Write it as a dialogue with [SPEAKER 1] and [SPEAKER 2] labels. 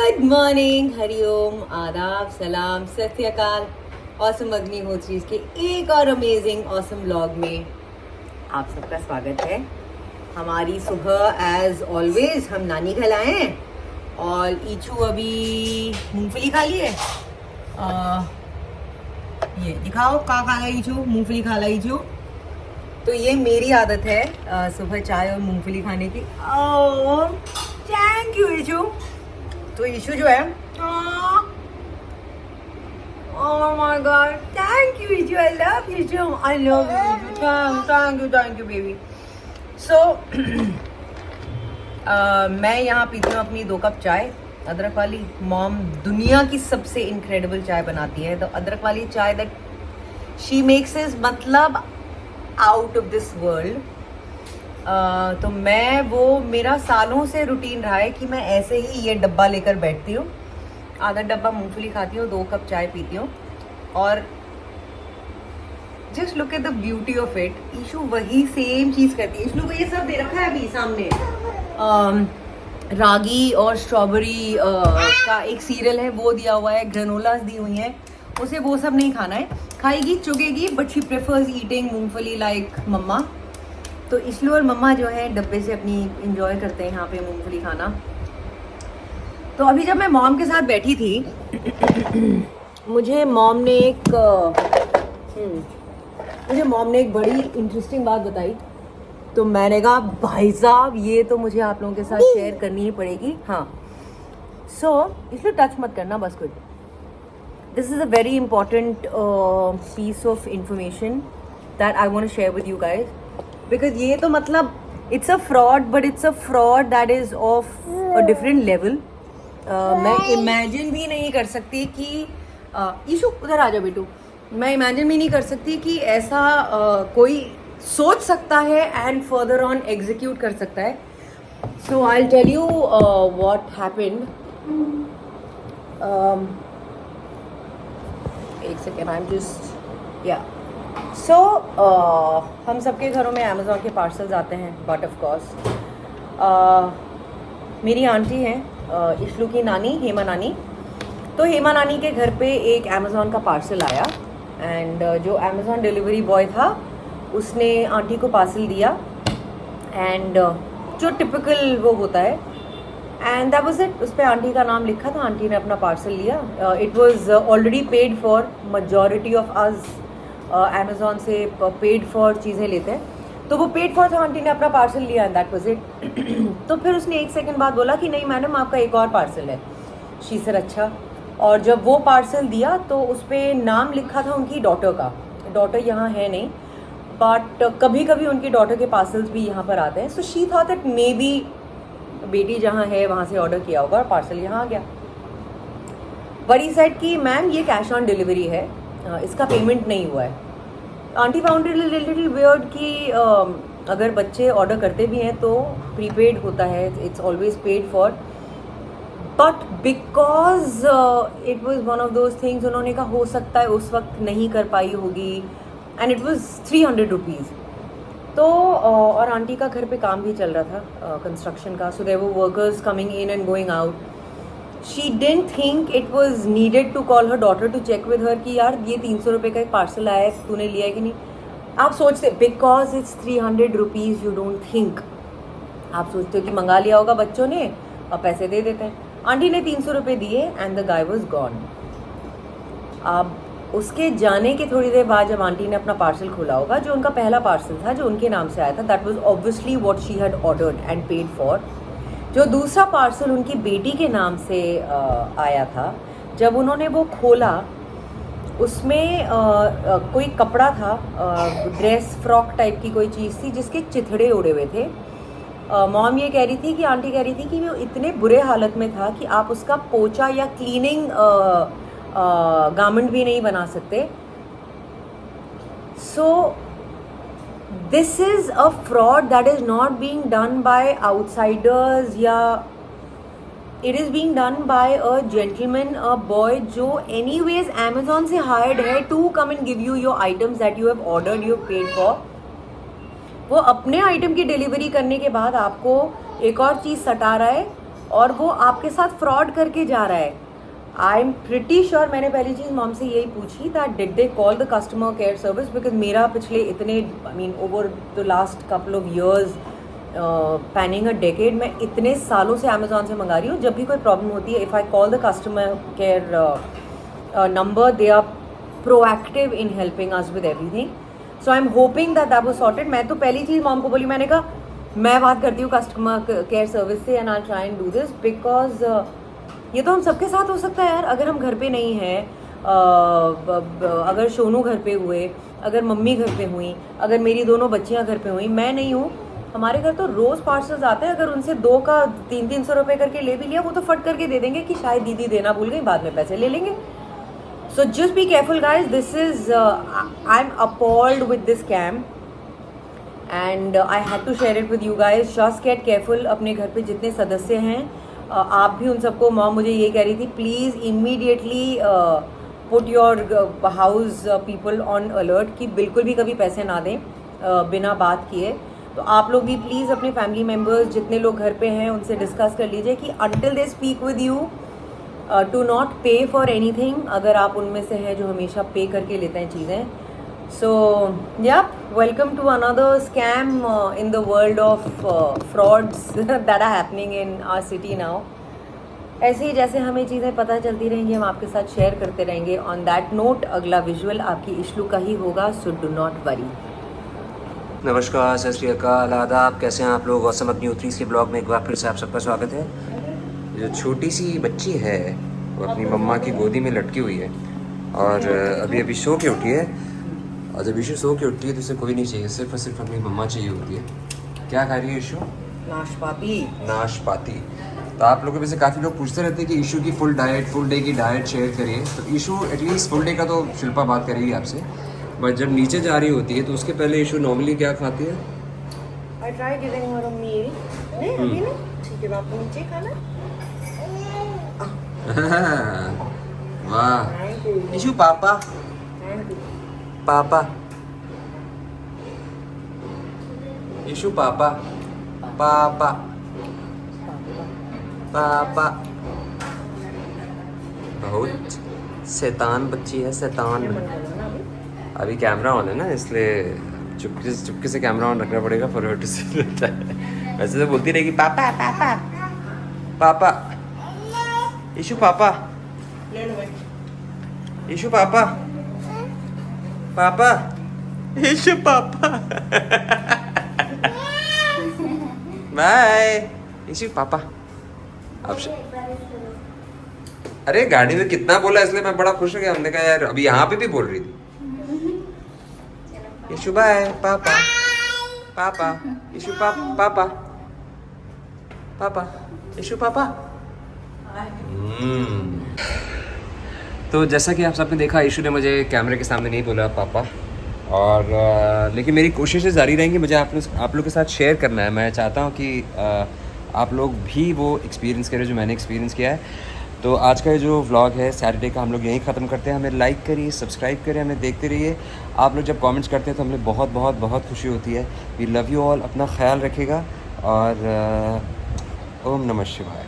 [SPEAKER 1] Good morning, Hariom, आदाब, सलाम, सत श्री अकाल। ऑसम अग्निहोत्री के एक और अमेजिंग ऑसम व्लॉग में आप सबका स्वागत है। हमारी सुबह एज ऑलवेज हम नानी घर आए हैं और ईचू अभी मूंगफली खा लिए। ये दिखाओ का खा रहा ईचू, मूंगफली खा रहा ईचू। तो ये मेरी आदत है सुबह चाय और मूंगफली खाने की। Thank you Ishu. तो ईशू जो है, oh my god, thank you Ishu, I love you Ishu, I love you, thank you baby. So मैं यहाँ पीती हूँ अपनी 2 कप चाय अदरक वाली। मॉम दुनिया की सबसे इनक्रेडिबल चाय बनाती है। तो अदरक वाली चाय दैट शी मेक्स इज मतलब आउट ऑफ दिस वर्ल्ड। तो मैं वो मेरा सालों से रूटीन रहा है कि मैं ऐसे ही ये डब्बा लेकर बैठती हूँ, आधा डब्बा मूंगफली खाती हूँ, 2 कप चाय पीती हूँ। और just look at the beauty of it. Ishu वही सेम चीज़ करती है। ईशू को ये सब दे रखा है अभी सामने, रागी और स्ट्रॉबेरी का एक सीरियल है वो दिया हुआ है, ग्रेनोलास दी हुई हैं। उसे वो सब नहीं खाना है, खाएगी चुगेगी, बट शी प्रेफर्स ईटिंग मूंगफली लाइक मम्मा। तो इसलिए और मम्मा जो है डब्बे से अपनी इंजॉय करते हैं यहाँ पे मूंगफली खाना। तो अभी जब मैं मॉम के साथ बैठी थी मुझे मॉम ने एक बड़ी इंटरेस्टिंग बात बताई। तो मैंने कहा भाई साहब ये तो मुझे आप लोगों के साथ शेयर करनी ही पड़ेगी। हाँ, सो इसलिए टच मत करना बस कुछ। This is a very important piece of information that I want to share with you guys. Because ये तो मतलब it's a fraud, but it's a fraud that is of a different level. मैं imagine भी नहीं कर सकती कि ईशू उधर आ जाओ बेटू, मैं इमेजिन भी नहीं कर सकती कि ऐसा कोई सोच सकता है एंड फर्दर ऑन एग्जीक्यूट कर सकता है। So I will tell you what happened. एक सेकेंड, आई एम जस्ट या सो हम सबके घरों में अमेज़ॉन के पार्सल्स आते हैं, बट ऑफ कोर्स मेरी आंटी हैं इशलू की नानी, हेमा नानी। तो हेमा नानी के घर पे एक अमेज़ॉन का पार्सल आया एंड जो अमेज़ॉन डिलीवरी बॉय था उसने आंटी को पार्सल दिया एंड जो टिपिकल वो होता है एंड दैट वाज इट। उस पर आंटी का नाम लिखा था, आंटी ने अपना पार्सल लिया। It was already paid for, majority of us Amazon से पेड फॉर चीज़ें लेते हैं, तो वो पेड फॉर था, आंटी ने अपना पार्सल लिया एंड दैट वाज इट। तो फिर उसने 1 सेकंड बाद बोला कि नहीं मैडम आपका एक और पार्सल है। शी सर अच्छा। और जब वो पार्सल दिया तो उस पर नाम लिखा था उनकी डॉटर का। डॉटर यहाँ है नहीं, बट कभी कभी उनकी डॉटर के पार्सल्स भी यहाँ पर आते हैं। So she thought that may be बेटी जहाँ है वहाँ से ऑर्डर किया होगा और पार्सल यहाँ आ गया। बड़ी सेड कि मैम ये कैश ऑन डिलीवरी है, इसका पेमेंट नहीं हुआ है। Aunty found it little weird कि अगर बच्चे ऑर्डर करते भी हैं तो प्रीपेड होता है, it's always paid for, but because it was one of those things, उन्होंने कहा हो सकता है उस वक्त नहीं कर पाई होगी एंड इट वॉज 300 रुपीज़। तो और आंटी का घर पे काम भी चल रहा था कंस्ट्रक्शन का, so there were workers coming in and going out. She didn't think it was needed to call her daughter to check with her कि यार ये 300 रुपये का एक पार्सल आया है, तूने लिया है कि नहीं। आप सोचते because it's 300 rupees you don't think, आप सोचते हो कि मंगा लिया होगा बच्चों ने और पैसे दे देते हैं। आंटी ने 300 रुपये दिए and the guy was gone. अब उसके जाने के थोड़ी देर बाद जब आंटी ने अपना पार्सल खोला होगा, जो उनका पहला पार्सल था जो उनके नाम से आया था, that was obviously what she had ordered and paid for. जो दूसरा पार्सल उनकी बेटी के नाम से आया था, जब उन्होंने वो खोला उसमें कोई कपड़ा था, ड्रेस फ्रॉक टाइप की कोई चीज़ थी जिसके चिथड़े उड़े हुए थे। मॉम ये कह रही थी कि आंटी कह रही थी कि वो इतने बुरे हालत में था कि आप उसका पोछा या क्लीनिंग गारमेंट भी नहीं बना सकते। सो this is a fraud that is not being done by outsiders, या it is being done by a gentleman, a boy जो anyways Amazon से hired है to come and give you your items that you have ordered, you have paid for। वो अपने item की delivery करने के बाद आपको एक और चीज़ सटा रहा है और वो आपके साथ फ्रॉड करके जा रहा है। आई एम प्रिटी श्योर, मैंने पहली चीज़ मॉम से यही पूछी that did they call the customer care service, because मेरा पिछले इतने I mean over the last couple of years panning a decade मैं इतने सालों से अमेजोन से मंगा रही हूँ। जब भी कोई प्रॉब्लम होती है, if I call the customer care number, they are proactive in helping us with everything. So I am hoping that was sorted. मैं तो पहली चीज़ मॉम को बोली, मैंने कहा मैं बात करती हूँ कस्टमर केयर सर्विस से and I try and do this, because ये तो हम सबके साथ हो सकता है यार। अगर हम घर पे नहीं हैं, अगर सोनू घर पे हुए, अगर मम्मी घर पे हुई, अगर मेरी दोनों बच्चियां घर पे हुई, मैं नहीं हूँ, हमारे घर तो रोज़ पार्सल्स आते हैं। अगर उनसे 2 का 300 रुपये करके ले भी लिया, वो तो फट करके दे देंगे कि शायद दीदी देना भूल गई, बाद में पैसे ले लेंगे। So just be careful guys, this is I am appalled with this scam and I had to share it with you guys. Just get careful. अपने घर पे जितने सदस्य हैं आप भी उन सबको, मॉम मुझे ये कह रही थी please immediately put your house people on alert कि बिल्कुल भी कभी पैसे ना दें बिना बात किए। तो आप लोग भी प्लीज़ अपने फैमिली मेम्बर्स जितने लोग घर पे हैं उनसे डिस्कस कर लीजिए कि until they speak with you to not pay for anything, अगर आप उनमें से हैं जो हमेशा पे करके लेते हैं चीज़ें। So yeah welcome to another scam in the world of frauds that are happening in our city now. ऐसे ही जैसे हमें चीज़ें पता चलती रहेंगी, हम आपके साथ शेयर करते रहेंगे। ऑन दैट नोट, अगला विजुअल आपकी इशलू का ही होगा, सो डू नॉट वरी।
[SPEAKER 2] नमस्कार, सत श्री अकाल, आदाब, कैसे हैं आप लोग। औसम अपनी उतरी के ब्लॉग में एक बार फिर से आप सबका स्वागत है। जो छोटी सी बच्ची है वो अपनी मम्मा की गोदी में लटकी हुई है और अभी अभी सो के उठी है। और जब इशू सो के उठती है तो उसे कोई नहीं चाहिए, सिर्फ और सिर्फ अपनी मम्मा चाहिए होती है। क्या खा रही है इशू?
[SPEAKER 1] नाशपाती।
[SPEAKER 2] नाशपाती। तो आप लोगों में से काफ़ी लोग पूछते रहते हैं कि इशू की फुल डे की डाइट शेयर करिए। तो इशू एटलीस्ट फुल डे का तो शिल्पा बात करेगी आपसे, बट जब नीचे जा रही होती है तो उसके पहले इशू नॉर्मली क्या खाती है?
[SPEAKER 1] I try giving her a meal. नहीं अभी नहीं, ठीक है, आपको नीचे खाना।
[SPEAKER 2] वाह इशू, पापा पापा इशू, पापा पापा पापा। बहुत शैतान बच्ची है, शैतान। अभी कैमरा ऑन है ना, इसलिए चुपके से कैमरा ऑन रखना पड़ेगा फॉर हर टू सी। वैसे तो बोलती रहेगी पापा पापा पापा इशू, पापा इशू, पापा पापा इशू, पापा बाय इशू, पापा। अब अरे गाड़ी में कितना बोला, इसलिए मैं बड़ा खुश हो गया। हमने कहा यार अभी यहाँ पे भी बोल रही थी इशू बाय पापा पापा इशू, पापा पापा इशू, पापा। तो जैसा कि आप सबने देखा, इशू ने मुझे कैमरे के सामने नहीं बोला पापा, और लेकिन मेरी कोशिशें जारी रहेंगी। मुझे आप लोग के साथ शेयर करना है। मैं चाहता हूँ कि आप लोग भी वो एक्सपीरियंस करें जो मैंने एक्सपीरियंस किया है। तो आज का जो व्लॉग है सैटरडे का, हम लोग यहीं ख़त्म करते हैं। हमें लाइक करिए, सब्सक्राइब करिए, हमें देखते रहिए। आप लोग जब कमेंट्स करते हैं तो हमें बहुत बहुत बहुत खुशी होती है। We love you all. अपना ख्याल रखिएगा और ओम नमः शिवाय।